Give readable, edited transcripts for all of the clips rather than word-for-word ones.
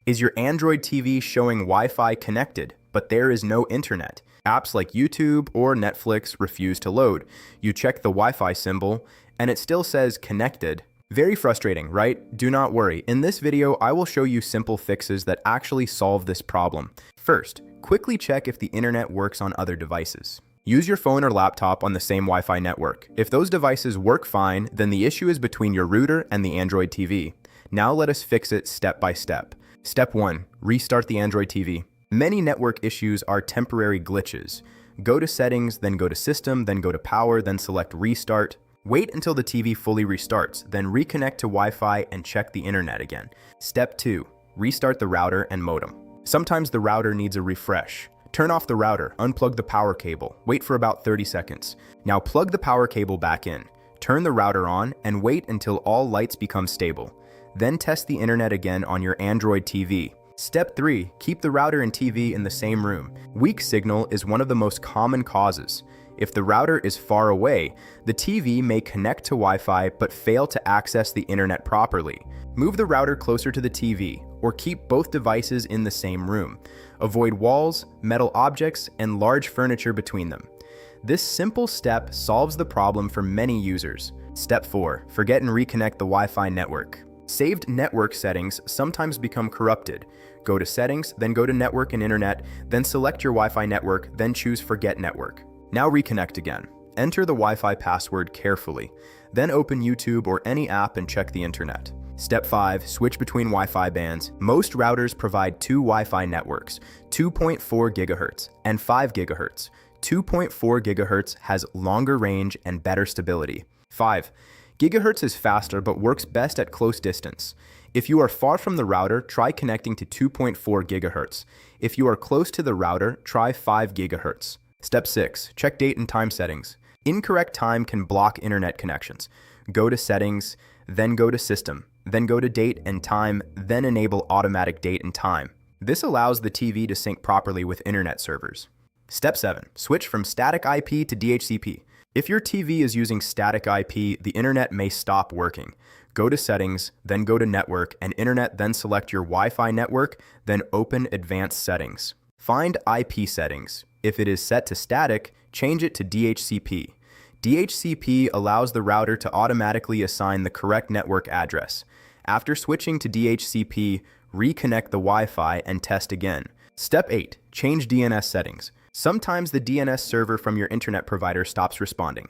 Is your Android TV showing Wi-Fi connected, but there is no internet? Apps like YouTube or Netflix refuse to load. You check the Wi-Fi symbol, and it still says connected. Very frustrating, right? Do not worry. In this video, I will show you simple fixes that actually solve this problem. First, quickly check if the internet works on other devices. Use your phone or laptop on the same Wi-Fi network. If those devices work fine, then the issue is between your router and the Android TV. Now let us fix it step by step. Step 1. Restart the Android TV. Many network issues are temporary glitches. Go to Settings, then go to System, then go to Power, then select Restart. Wait until the TV fully restarts, then reconnect to Wi-Fi and check the internet again. Step 2. Restart the router and modem. Sometimes the router needs a refresh. Turn off the router, unplug the power cable, wait for about 30 seconds. Now plug the power cable back in. Turn the router on and wait until all lights become stable. Then test the internet again on your Android TV. Step 3. Keep the router and TV in the same room. Weak signal is one of the most common causes. If the router is far away, the TV may connect to Wi-Fi but fail to access the internet properly. Move the router closer to the TV, or keep both devices in the same room. Avoid walls, metal objects, and large furniture between them. This simple step solves the problem for many users. Step 4. Forget and reconnect the Wi-Fi network. Saved network settings sometimes become corrupted. Go to Settings, then go to Network and Internet, then select your Wi-Fi network, then choose Forget Network. Now reconnect again. Enter the Wi-Fi password carefully. Then open YouTube or any app and check the internet. Step 5. Switch between Wi-Fi bands. Most routers provide two Wi-Fi networks, 2.4 GHz and 5 GHz. 2.4 GHz has longer range and better stability. 5 GHz is faster but works best at close distance. If you are far from the router, try connecting to 2.4 GHz. If you are close to the router, try 5 GHz. Step 6. Check date and time settings. Incorrect time can block internet connections. Go to Settings, then go to System, then go to Date and Time, then enable Automatic Date and Time. This allows the TV to sync properly with internet servers. Step 7. Switch from static IP to DHCP. If your TV is using static IP, the internet may stop working. Go to Settings, then go to Network and Internet, then select your Wi-Fi network, then open Advanced Settings. Find IP settings. If it is set to static, change it to DHCP. DHCP allows the router to automatically assign the correct network address. After switching to DHCP, reconnect the Wi-Fi and test again. Step 8. Change DNS settings. Sometimes the DNS server from your internet provider stops responding.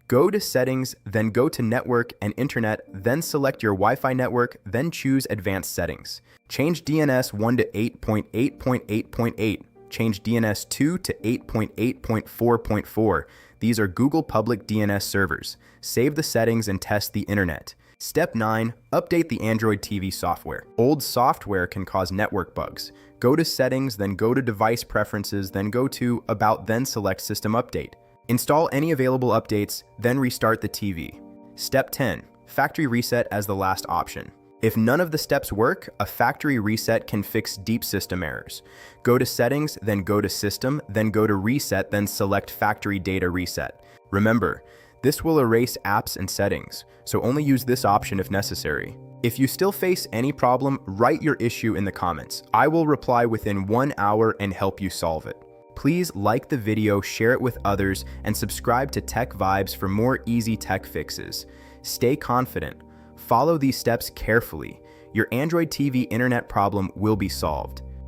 Go to Settings, then go to Network and Internet, then select your Wi-Fi network, then choose Advanced Settings. Change DNS 1 to 8.8.8.8. Change DNS 2 to 8.8.4.4. These are Google public DNS servers. Save the settings and test the internet. Step 9. Update the Android TV software. Old software can cause network bugs. Go to Settings, then go to Device Preferences, then go to About, then select System Update. Install any available updates, then restart the TV. Step 10. Factory reset as the last option. If none of the steps work, a factory reset can fix deep system errors. Go to Settings, then go to System, then go to Reset, then select Factory Data Reset. Remember, this will erase apps and settings, so only use this option if necessary. If you still face any problem, write your issue in the comments. I will reply within 1 hour and help you solve it. Please like the video, share it with others, and subscribe to Tech Vibes for more easy tech fixes. Stay confident. Follow these steps carefully. Your Android TV internet problem will be solved.